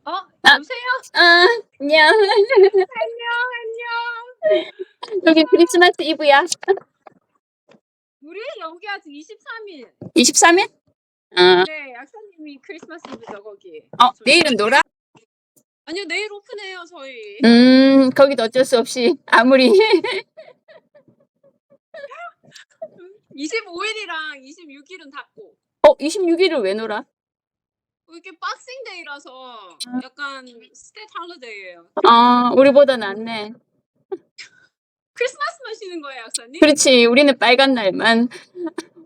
여보세요? 안녕. 안녕. 여기 크리스마스 이브야. 우리 여기 아직 23일. 23일? 어, 네, 약사님이 크리스마스 이브죠, 거기. 내일은 놀아? 아니요, 내일 오픈해요, 저희. 거기도 어쩔 수 없이 아무리 25일이랑 26일은 닫고. 26일을 왜 놀아? 이게 박싱데이라서 약간 스테이트 할리데이예요. 우리보다 낫네. 크리스마스만 쉬는 거예요, 약사님? 그렇지. 우리는 빨간 날만,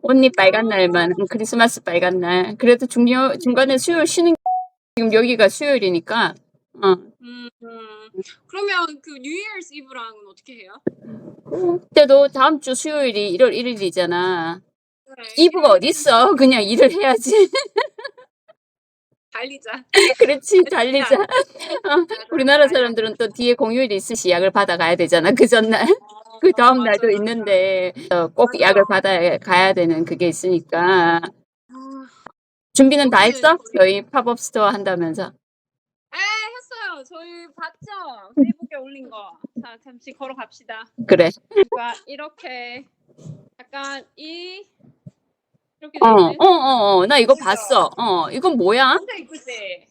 언니 빨간 날만, 크리스마스 빨간 날. 그래도 중간에 수요일 쉬는 게 지금 여기가 수요일이니까. 그러면 그 뉴 이어스 이브랑은 어떻게 해요? 그때도 다음 주 수요일이 1월 1일이잖아. 네, 이브가 어딨어? 그냥 일을 해야지. 달리자. 그렇지, 달리자. 맞아, 우리나라 맞아. 사람들은 또 뒤에 공휴일이 있으시 약을 받아가야 되잖아. 그 전날. 그 다음 맞아, 날도 맞아. 있는데 꼭 맞아. 약을 받아야 가야 되는 그게 있으니까. 아, 준비는 다 여기는 했어? 너희 팝업 스토어 한다면서. 했어요. 저희 봤죠? 페이북에 올린 거. 자, 잠시 걸어갑시다. 그래. 그러니까 이렇게 약간 이렇게 돼 있는. 나 이거 그죠? 봤어. 이건 뭐야? 진짜 이쁘지?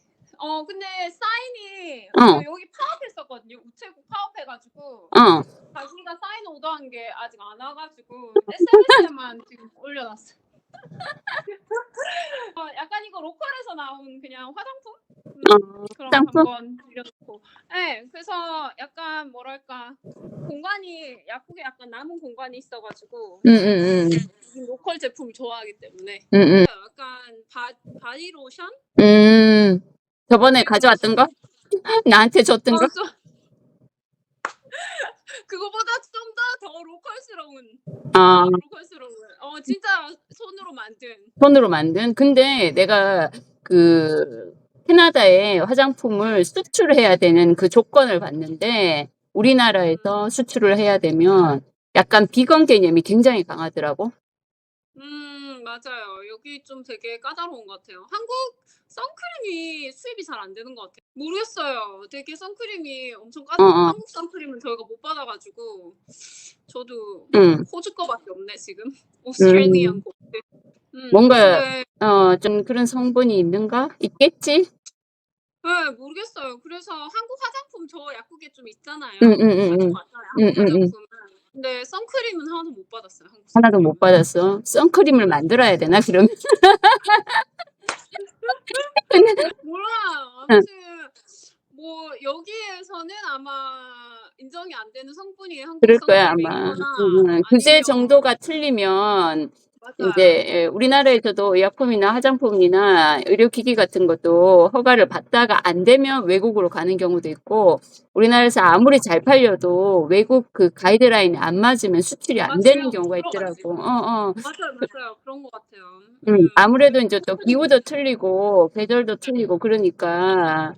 근데 사인이 어, 여기 파업했었거든요. 우체국 파업해가지고 어. 자기가 사인 오더한 게 아직 안 와가지고 SNS에만 지금 올려놨어. 약간 이거 로컬에서 나온 그냥 화장품? 그럼 쌍품? 한번 올려놓고. 네, 그래서 약간 뭐랄까 공간이 약국에 약간 남은 공간이 있어가지고 로컬 제품 좋아하기 때문에 약간 바디 로션? 저번에 가져왔던 거? 나한테 줬던 거? 좀 그거보다 좀 더 로컬스러운 아, 로컬스러운 진짜 손으로 만든? 근데 내가 그 캐나다에 화장품을 수출해야 되는 그 조건을 봤는데 우리나라에서 수출을 해야 되면 약간 비건 개념이 굉장히 강하더라고. 맞아요. 여기 좀 되게 까다로운 것 같아요. 한국 선크림이 수입이 잘 안 되는 것 같아요. 모르겠어요. 되게 선크림이 엄청 한국 선크림은 저희가 못 받아가지고 저도 응. 호주 거밖에 없네 지금. 오스트레일리안 거. 뭔가 근데 좀 그런 성분이 있는가? 있겠지? 네, 모르겠어요. 그래서 한국 화장품 저 약국에 좀 있잖아요. 응, 응, 응, 자주 응. 받아요. 응, 한국 응, 응. 화장품은. 근데 선크림은 하나도 못 받았어요. 한국 하나도 선크림은. 못 받았어. 선크림을 만들어야 되나, 그러면? 몰라요. 응, 아무튼 뭐 여기에서는 아마 인정이 안 되는 성분이 한국 그럴 거야, 선크림에 아마. 있거나 규제 아니면 정도가 틀리면 맞아요. 이제 우리나라에서도 의약품이나 화장품이나 의료기기 같은 것도 허가를 받다가 안 되면 외국으로 가는 경우도 있고 우리나라에서 아무리 잘 팔려도 외국 그 가이드라인에 안 맞으면 수출이 안 되는 맞아요. 경우가 들어가지. 있더라고. 맞아요. 그런 것 같아요. 아무래도 이제 또 기후도 틀리고 계절도 틀리고 그러니까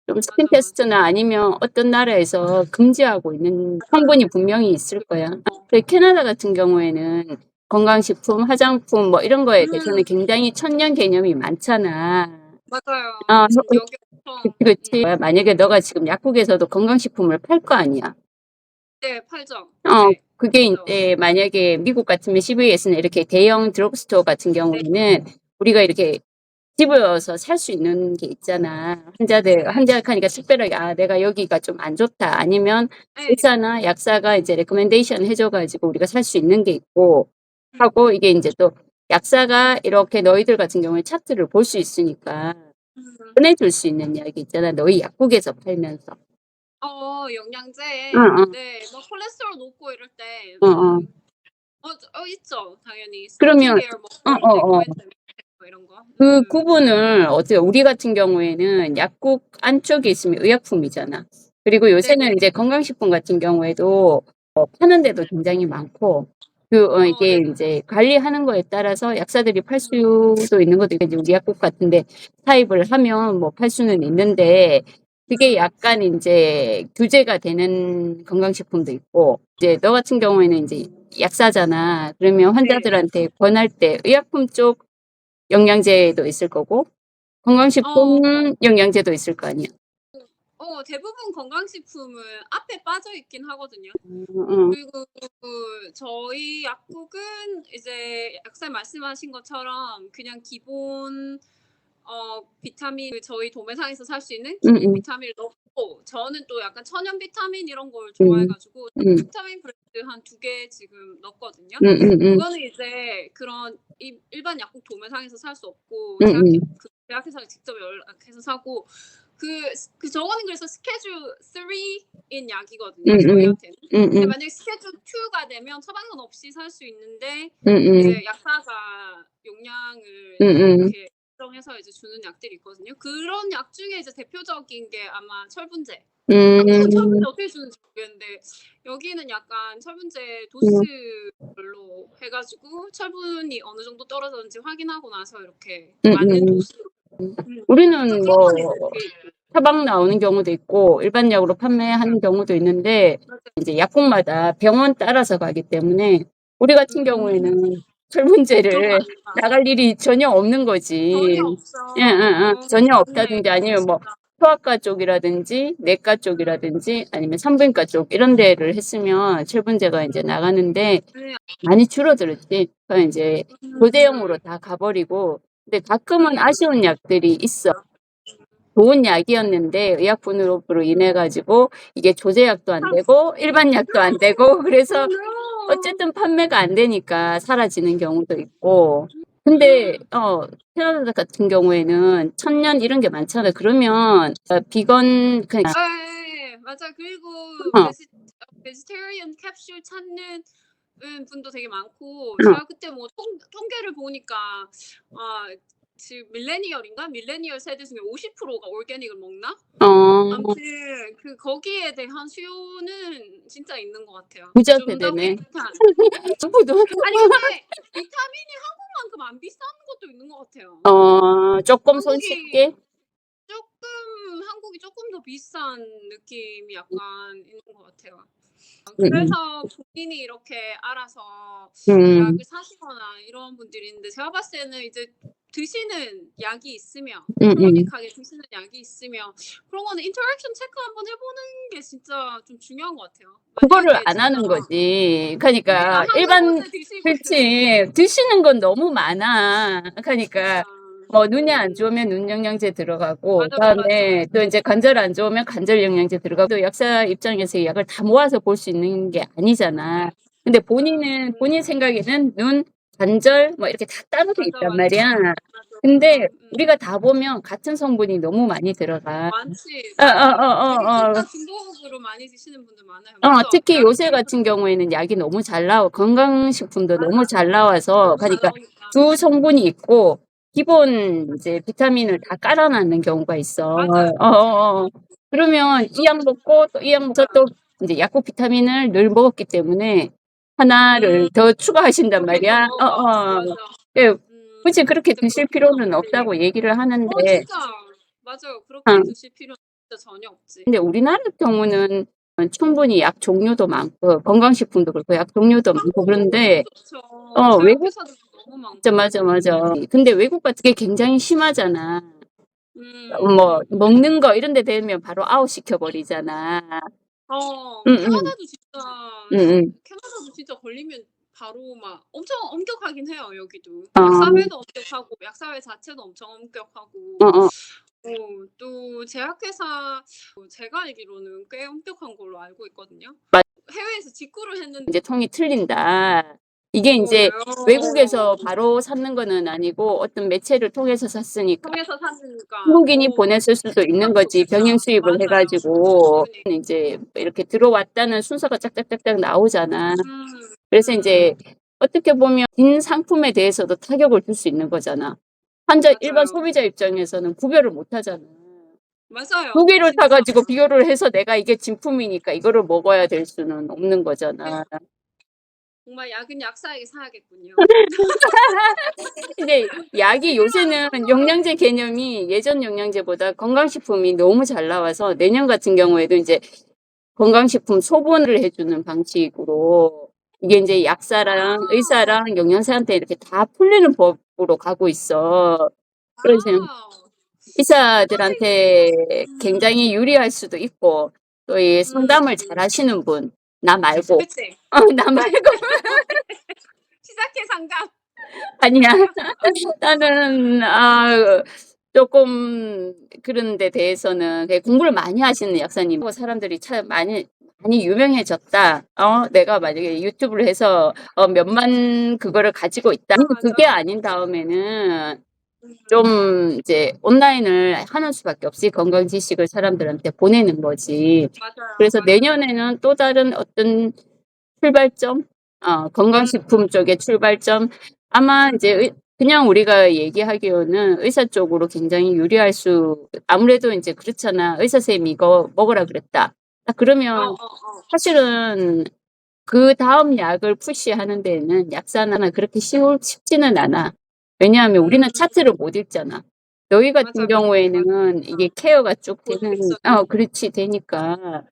좀 스킨 맞아. 테스트나 아니면 어떤 나라에서 금지하고 있는 성분이 분명히 있을 거야. 캐나다 같은 경우에는 건강식품, 화장품 뭐 이런 거에 대해서는 굉장히 천년 개념이 많잖아. 맞아요. 어, 여기 엄청 그렇지. 만약에 너가 지금 약국에서도 건강식품을 팔 거 아니야. 네, 팔죠. 네. 그게 팔죠. 이제 만약에 미국 같으면 CVS나 이렇게 대형 드럭스토어 같은 네. 경우에는 우리가 이렇게 집어서 살 수 있는 게 있잖아. 환자하니까 특별하게, 내가 여기가 좀 안 좋다. 아니면 네. 의사나 약사가 이제 레코멘데이션 해줘가지고 우리가 살 수 있는 게 있고 하고 이게 이제 또 약사가 이렇게 너희들 같은 경우에 차트를 볼 수 있으니까 꺼내줄 수 있는 이야기 있잖아. 너희 약국에서 팔면서. 영양제. 응, 응, 네. 뭐 콜레스테롤 높고 이럴 때 응, 응. 있죠. 당연히 그러면, 스킨케어 뭐 그럴 때 코에테 뭐 이런 거. 그 구분을 어떻게, 우리 같은 경우에는 약국 안쪽에 있으면 의약품이잖아. 그리고 요새는 네네. 이제 건강식품 같은 경우에도 파는 데도 굉장히 많고, 이게 네네. 이제 관리하는 거에 따라서 약사들이 팔 수도 있는 것도 있고, 이제 우리 약국 같은데 타입을 하면 뭐 팔 수는 있는데, 그게 약간 이제 규제가 되는 건강식품도 있고, 이제 너 같은 경우에는 이제 약사잖아. 그러면 네. 환자들한테 권할 때 의약품 쪽 영양제도 있을 거고 건강식품 영양제도 있을 거 아니야. 대부분 건강식품은 앞에 빠져 있긴 하거든요. 응. 그리고 저희 약국은 이제 약사님 말씀하신 것처럼 그냥 기본 비타민 저희 도매상에서 살 수 있는 기본 비타민을 넣고 저는 또 약간 천연 비타민 이런 걸 좋아해가지고 비타민 브랜드 한 2개 지금 넣었거든요. 그거는 이제 그런 일반 약국 도매상에서 살 수 없고 제약회사에 직접 연락해서 사고 그 저거는 그래서 스케줄 3인 약이거든요. 저희한테는. 근데 만약에 스케줄 2가 되면 처방전 없이 살 수 있는데 이제 약사가 용량을 이렇게 정해서 이제 주는 약들이 있거든요. 그런 약 중에 이제 대표적인 게 아마 철분제. 한국은 철분제 어떻게 주는지 모르겠는데 여기는 약간 철분제 도수별로 해가지고 철분이 어느 정도 떨어졌는지 확인하고 나서 이렇게 맞는 도수로. 우리는 그런 뭐 건 이제 되게 있고. 처방 나오는 경우도 있고 일반 약으로 판매하는 경우도 있는데 이제 약국마다 병원 따라서 가기 때문에 우리 같은 경우에는 그런 철분제를 거 아닌가? 나갈 일이 전혀 없는 거지. 전혀 없어. 전혀 좋네. 없다든지 아니면 뭐 소아과 쪽이라든지 내과 쪽이라든지 아니면 산부인과 쪽 이런 데를 했으면 철분제가 이제 나가는데 네. 많이 줄어들었지. 그러니까 이제 교대형으로 다 가버리고 근데 가끔은 아쉬운 약들이 있어. 좋은 약이었는데 의약분으로 인해 가지고 이게 조제약도 안 되고 일반 약도 안 되고 그래서 어쨌든 판매가 안 되니까 사라지는 경우도 있고. 근데 캐나다 같은 경우에는 천연 이런 게 많잖아. 그러면 비건 그냥 네, 맞아. 그리고 베지테리언 캡슐 찾는 분도 되게 많고 제가 그때 뭐 통계를 보니까 지금 밀레니얼 세대 중에 50%가 올게닉을 먹나? 아무튼 거기에 대한 수요는 진짜 있는 것 같아요. 부자 좀 더 세대네. 깨끗한. 전부도 아니 근데 비타민이 한국만큼 안 비싼 것도 있는 것 같아요. 조금 손쉽게 한국이 조금 더 비싼 느낌이 약간 있는 것 같아요. 그래서 본인이 이렇게 알아서 약을 사시거나 이런 분들이 있는데 제가 봤을 때는 이제 드시는 약이 있으면 크로닉하게 드시는 약이 있으면 그런 거는 인터랙션 체크 한번 해보는 게 진짜 좀 중요한 것 같아요. 그거를 만약에 안 하는 진짜 거지. 그러니까 그러니까 한두 일반 번째 드시고 그렇지. 드시는 건 너무 많아. 그러니까 뭐 눈이 안 음, 좋으면 눈 영양제 들어가고 맞아요. 그다음에 또 이제 관절 안 좋으면 관절 영양제 들어가고 또 약사 입장에서 이 약을 다 모아서 볼 수 있는 게 아니잖아. 근데 본인 생각에는 눈, 관절 뭐 이렇게 다 따로 돼 있단 말이야. 근데 우리가 다 보면 같은 성분이 너무 많이 들어가. 많지, 맞아. 되게 진짜 중독으로 많이 드시는 분들 많아요. 맞아. 특히 요새 약이 같은 경우에는 약이 너무 잘 나와 건강식품도 맞아. 너무 잘 나와서 너무 잘 그러니까 나오니까. 주 성분이 있고 기본 이제 비타민을 다 깔아 놨는 경우가 있어. 맞아요. 그러면 이 약 먹고 또 이 약 먹어서 또 이제 약국 비타민을 늘 먹었기 때문에 하나를 더 추가하신단 말이야. 맞아. 예, 굳이 그렇게 진짜 드실 그럴 필요는 필요는 없지. 없다고 얘기를 하는데 진짜 맞아요. 그렇게 드실 필요는 진짜 전혀 없지. 근데 우리나라 경우는 충분히 약 종류도 많고 건강식품도 그렇고 약 종류도 많고 그런데 좋죠. 외국 제약회사들도 너무 많고. 맞아. 근데 외국 같은 게 굉장히 심하잖아. 뭐 음. 먹는 거 이런 데 되면 바로 아웃 시켜버리잖아. 캐나다도 진짜 걸리면 바로 막 엄청 엄격하긴 해요. 여기도 어, 약사회도 엄격하고 약사회 자체도 엄청 엄격하고 또 제약회사 제가 알기로는 꽤 엄격한 걸로 알고 있거든요. 해외에서 직구를 했는데 이제 통이 틀린다. 이게 이제 외국에서 바로 샀는 거는 아니고 어떤 매체를 통해서 샀으니까 통해서 샀으니까 한국인이 보냈을 수도 있는 거지. 병행 수입을 맞아요. 해가지고 이제 이렇게 들어왔다는 순서가 짝짝짝짝 나오잖아. 그래서 이제 어떻게 보면 빈 상품에 대해서도 타격을 줄 수 있는 거잖아. 일반 맞아요. 소비자 입장에서는 구별을 못 하잖아. 맞아요. 두 개를 진짜. 사가지고 비교를 해서 내가 이게 진품이니까 이거를 먹어야 될 수는 없는 거잖아. 정말 약은 약사에게 사야겠군요. 근데 약이 요새는 영양제 개념이 예전 영양제보다 건강식품이 너무 잘 나와서 내년 같은 경우에도 이제 건강식품 소분을 해주는 방식으로 이게 이제 약사랑 의사랑 영양사한테 이렇게 다 풀리는 법으로 가고 있어. 그래서 와우. 의사들한테 음, 굉장히 유리할 수도 있고 또 이 상담을 잘하시는 분, 나 말고 그치. 나 말고 시작해 상담. 아니야. 나는 조금 그런 데 대해서는 공부를 많이 하시는 약사님 사람들이 참 많이 유명해졌다. 내가 만약에 유튜브를 해서 몇만 그거를 가지고 있다. 맞아. 그게 아닌 다음에는 음, 좀 이제 온라인을 하는 수밖에 없이 건강 지식을 사람들한테 보내는 거지. 맞아요. 그래서 맞아요. 내년에는 또 다른 어떤 출발점, 건강식품 쪽의 출발점, 아마 이제 그냥 우리가 얘기하기로는 의사 쪽으로 굉장히 유리할 아무래도 이제 그렇잖아. 의사 선생님이 이거 먹으라 그랬다. 그러면 사실은 그 다음 약을 푸시하는 데는 약사나 그렇게 쉽지는 않아. 왜냐하면 우리는 차트를 못 읽잖아. 너희 같은 맞아. 경우에는 이게 케어가 쭉 되는, 그렇지, 되니까.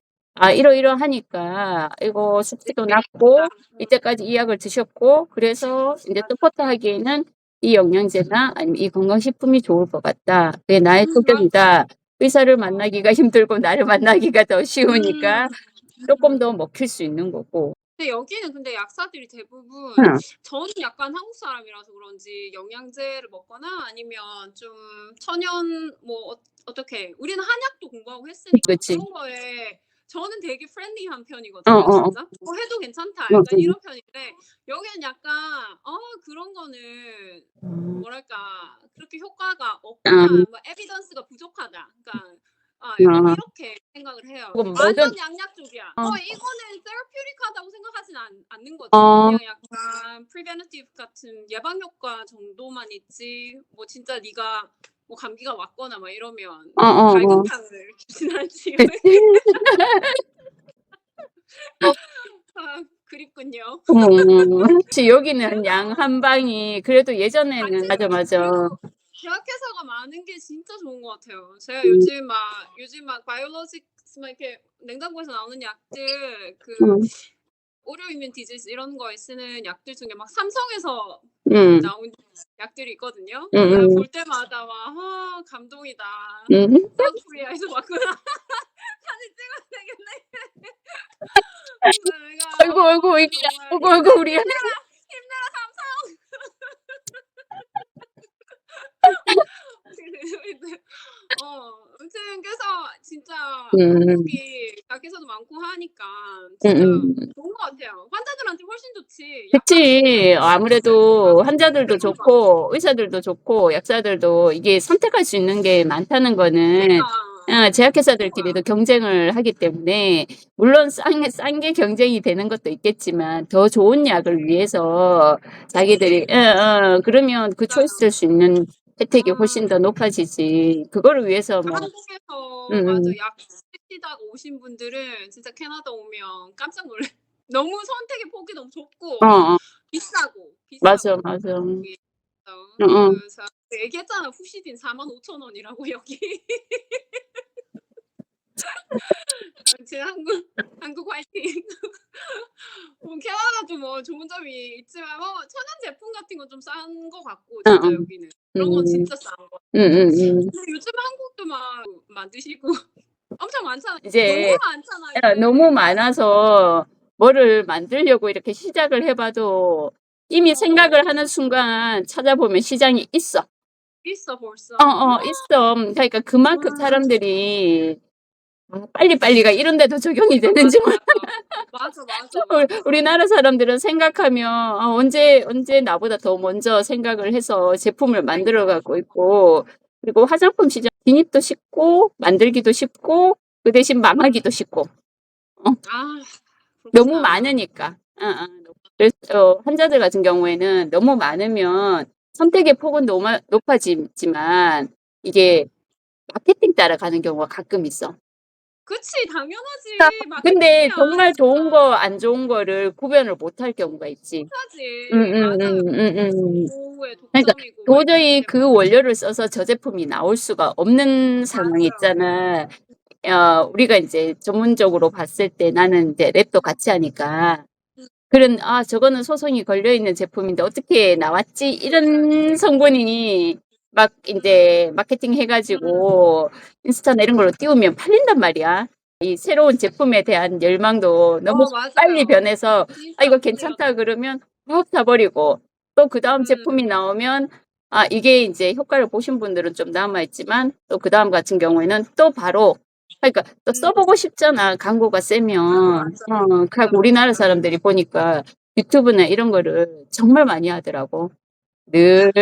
이러이러하니까, 이거 숙취도 낮고, 이때까지 이 약을 드셨고, 그래서 이제 서포트하기에는 이 영양제나 아니면 이 건강식품이 좋을 것 같다. 그게 나의 소견이다. 의사를 만나기가 힘들고 나를 만나기가 더 쉬우니까 조금 더 먹힐 수 있는 거고. 근데 여기는 근데 약사들이 대부분 응. 저는 약간 한국 사람이라서 그런지 영양제를 먹거나 아니면 좀 천연 뭐 어떻게 우리는 한약도 공부하고 했으니까 그치. 그런 거에 저는 되게 프렌들리한 편이거든요, 진짜. 뭐 해도 괜찮다, 약간 이런 편인데 여기는 약간 그런 거는 뭐랄까 그렇게 효과가 없거나 뭐 에비던스가 부족하다. 그러니까 약간 이렇게 생각을 해요. 그건 완전 양약 쪽이야. 이거는 세라퓨틱하다고 생각하진 않는 거지. 어. 그냥 약간 프리베너티브 같은 예방 효과 정도만 있지. 뭐 진짜 네가 뭐 감기가 왔거나 막 이러면 갈근탕을 주진 않지. 그립군요. 혹시 여기는 양 한 방이 그래도 예전에는 맞아. 그리고 제약회사가 많은 게 진짜 좋은 것 같아요. 제가 요즘 막 바이오로직스 막 이렇게 냉장고에서 나오는 약들 오토이뮨 디지즈 이런 거에 쓰는 약들 중에 막 삼성에서 나온 약들이 있거든요. 볼 때마다 막 감동이다. 사우스코리아에서 왔구나. 사진 찍어야 되겠네. 아이고 우리 힘내라 삼성. 아무튼 그래서 진짜 한국이 약에서도 많고 하니까 진짜 좋은 것 같아요. 환자들한테 훨씬 좋지. 그치. 아무래도 환자들도 좋고 의사들도 좋고 약사들도 이게 선택할 수 있는 게 많다는 거는 제약회사들끼리도 경쟁을 하기 때문에 물론 싼 게 경쟁이 되는 것도 있겠지만 더 좋은 약을 위해서 자기들이 그러면 그 초이스 할 수 있는 혜택이 훨씬 더 높아지지. 그거를 위해서 뭐 한국에서 맞아 약 쓰시다가 오신 분들은 진짜 캐나다 오면 깜짝 놀래. 너무 선택의 폭이 너무 좁고 비싸고 맞아. 여기. 응. 그래서 얘기했잖아. 후시딘 45,000원이라고 여기. 제 한국 화이팅. 뭐 캐나다도 뭐 좋은 점이 있지만 천연 제품 같은 건 좀 싼 거 같고 진짜 여기는 그런 건 진짜 싼 거. 근데 요즘 한국도 막 만드시고 엄청 많잖아. 이제 너무 많잖아 이제. 너무 많아서 뭐를 만들려고 이렇게 시작을 해봐도 이미 생각을 하는 순간 찾아보면 시장이 있어. 있어 벌써. 있어. 그러니까 그만큼 사람들이 빨리빨리가 이런 데도 적용이 되는지 맞아. 우리나라 사람들은 생각하면 언제 나보다 더 먼저 생각을 해서 제품을 만들어 갖고 있고 그리고 화장품 시장 진입도 쉽고 만들기도 쉽고 그 대신 망하기도 쉽고 너무 많으니까. 그래서 환자들 같은 경우에는 너무 많으면 선택의 폭은 높아지지만 이게 마케팅 따라가는 경우가 가끔 있어. 그치 당연하지. 근데 정말 좋은 거, 안 좋은 거를 구별을 못할 경우가 있지. 맞아요. 정보의 그러니까 독점이고 도저히 그 원료를 써서 저 제품이 나올 수가 없는 상황이 있잖아. 우리가 이제 전문적으로 봤을 때 나는 이제 랩도 같이 하니까 저거는 소송이 걸려 있는 제품인데 어떻게 나왔지? 이런 성분이 막 이제 마케팅 해가지고 인스타나 이런 걸로 띄우면 팔린단 말이야. 이 새로운 제품에 대한 열망도 너무 빨리 맞아요. 변해서 아 진짜 이거 문제가 괜찮다 그러면 확 사버리고 또 그다음 음. 제품이 나오면 아 이게 이제 효과를 보신 분들은 좀 남아있지만 또 그다음 같은 경우에는 또 바로 그러니까 또 써보고 싶잖아. 광고가 세면. 맞아. 그리고 우리나라 사람들이 보니까 유튜브나 이런 거를 정말 많이 하더라고. 늘.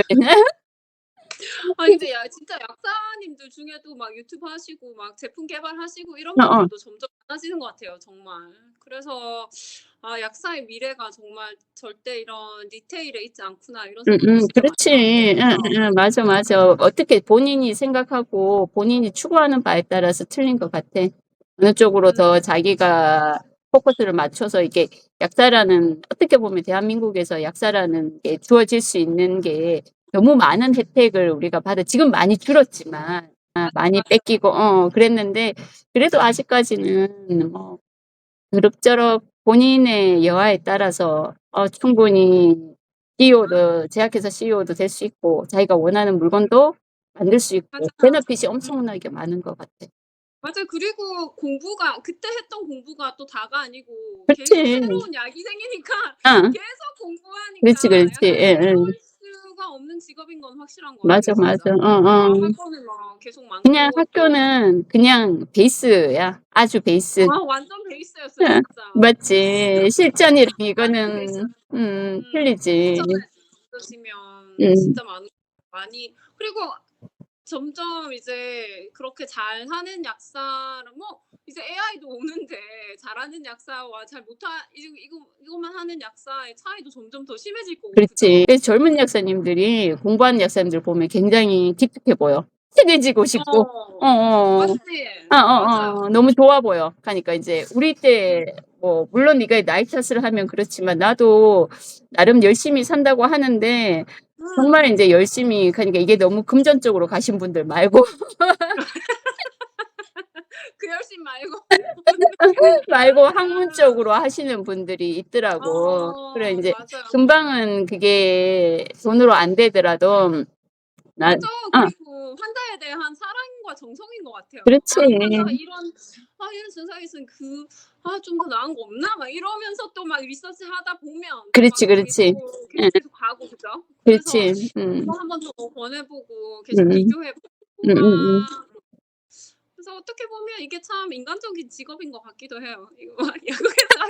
아 근데 야 진짜 약사님들 중에도 막 유튜브 하시고 막 제품 개발하시고 이런 어어. 분들도 점점 많아지는 것 같아요 정말. 그래서 '아 약사의 미래가 정말 절대 이런 리테일에 있지 않구나.' 이런 생각도 진짜 많이 그렇지. 하거든요. 맞아, 맞아. 어떻게 본인이 생각하고 본인이 추구하는 바에 따라서 틀린 것 같아. 어느 쪽으로 음. 더 자기가 포커스를 맞춰서 이게 약사라는 어떻게 보면 대한민국에서 약사라는 게 주어질 수 있는 게 너무 많은 혜택을 우리가 받아 지금 많이 줄었지만 많이 맞아요. 뺏기고 그랬는데 그래도 아직까지는 뭐 그럭저럭 본인의 여하에 따라서 충분히 CEO도 제약회사 CEO도 될 수 있고 자기가 원하는 물건도 만들 수 있고 맞아요. 베네핏이 엄청나게 많은 것 같아. 맞아요. 그리고 공부가 그때 했던 공부가 또 다가 아니고 계속 그렇지. 새로운 약이 생기니까 어. 계속 그렇지, 공부하니까 그렇지. 약간 예. 지겨울 수가 없는 직업인 건 확실한 것 맞아, 같아요 진짜. 맞아. 할 거는 막 계속 그냥 많고 또 학교는 그냥 베이스야. 아주 베이스. 완전 베이스였어요 진짜. 맞지. 실전이랑 완전 베이스. 이거는 틀리지. 실전에 있으시면 음. 진짜 많이 그리고 점점 이제 그렇게 잘하는 약사는 뭐 이제 AI도 오는데 잘하는 약사와 잘 못하 이거만 하는 약사의 차이도 점점 더 심해질 거고 그렇지. 그죠? 그래서 젊은 약사님들이 공부하는 약사님들 보면 굉장히 기특해 보여. 친해지고 싶고. 어어. 맞지? 맞아요. 너무 좋아 보여. 그러니까 이제 우리 때 뭐 물론 네가 나이 탓을 하면 그렇지만 나도 나름 열심히 산다고 하는데 정말 음. 인제 열심히 그러니까 이게 너무 금전적으로 가신 분들 말고 그 열심 말고. 말고 아. 학문적으로 하시는 분들이 있더라고. 그래 인제 맞아요. 금방은 그게 돈으로 안 되더라도 난 맞아. 그리고 환자에 대한 사랑과 정성인 것 같아요. 그렇지. '아 이 환자가 이런 증상이 있으면 좀 더 나은 거 없나?' 막 이러면서 또 막 리서치하다 보면 또 막 그렇지, 그렇지. 계속 예. 가고 그죠? 그래서 그렇지. 이거 한 번 더 권해 보고 계속 음음. 비교해 보고 음음음. 그래서 어떻게 보면 이게 참 인간적인 직업인 것 같기도 해요. 이거 약국에서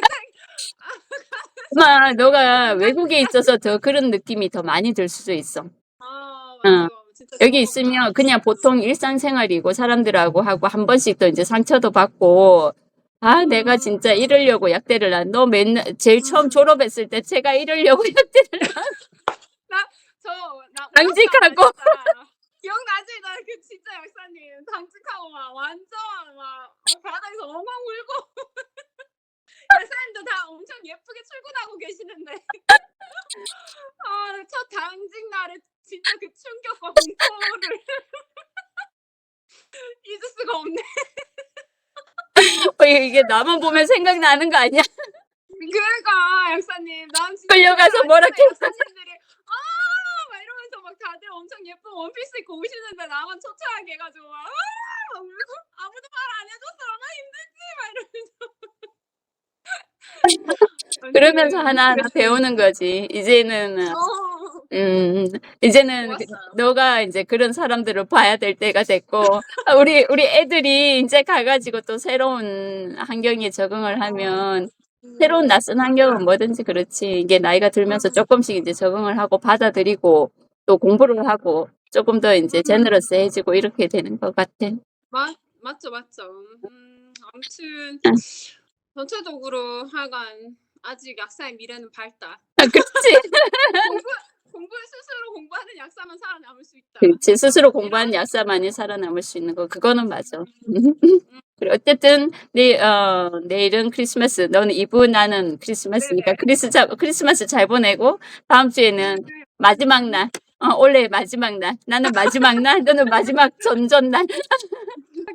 아마 너가 인간 외국에 있어서 더 그런 느낌이 더 많이 들 수도 있어. 어. 맞아요. 진짜 여기 그런 것 같아요. 있으면 그냥 보통 일상생활이고 사람들하고 하고 한 번씩 또 인제 상처도 받고 '아 내가 진짜 이러려고 약대를 놨' 너 맨날 제일 처음 졸업했을 때 제가 이러려고 약대를 나 오락관 당직하고 진짜 기억나지? 나 그 진짜 약사님 당직하고 막 완전 막 바닥에서 엉엉 울고 약사님도 다 엄청 예쁘게 출근하고 계시는데 첫 당직 날에 진짜 그 충격과 공포를 잊을 수가 없네. 이게 나만 보면 생각나는 거 아니야? 그러니까 약사님 난 진짜 그날 끌려가서 뭐라 아침에 했어. 약사님들이 막 이러면서 막 다들 엄청 예쁜 원피스 입고 오시는데 나만 처참하게 해 가지고 막 울고 아무도 말 안 해줘서 얼마나 힘든지 막 이러면서 그러면서 아무튼 하나하나 그랬습니다. 배우는 거지. 이제는 어. 이제는 좋았어요. 너가 이제 그런 사람들을 봐야 될 때가 됐고 우리 애들이 인제 가 가지고 또 새로운 환경에 적응을 하면 새로운 낯선 환경은 뭐든지 그렇지. 이게 나이가 들면서 쪼끔씩 이제 적응을 하고 받아들이고 또 공부를 하고 쪼금 더 인제 제너러스해지고 이렇게 되는 것 같아. 맞죠, 맞죠. 아무튼 응. 전체적으로 하여간 아직 약사의 미래는 밝다. 그렇지. 공부 공부를 스스로 공부하는 약사만 살아남을 수 있다. 그렇지. 약간 스스로 이런 공부한 약사만이 살아남을 수 있는 거 그거는 맞아. 음 그래 어쨌든 내일은 크리스마스. 너는 이브 나는 크리스마스니까 네네. 크리스마스 잘 보내고 다음 주에는 마지막 날 올해의 마지막 날. 나는 마지막 날, 너는 마지막 전전날.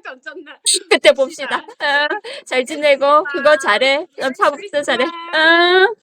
전전날 그때 봅시다. 봅시다. 잘 지내고 그거 알겠습니다. 잘해. 메리 파업도 잘해. 크리스마스.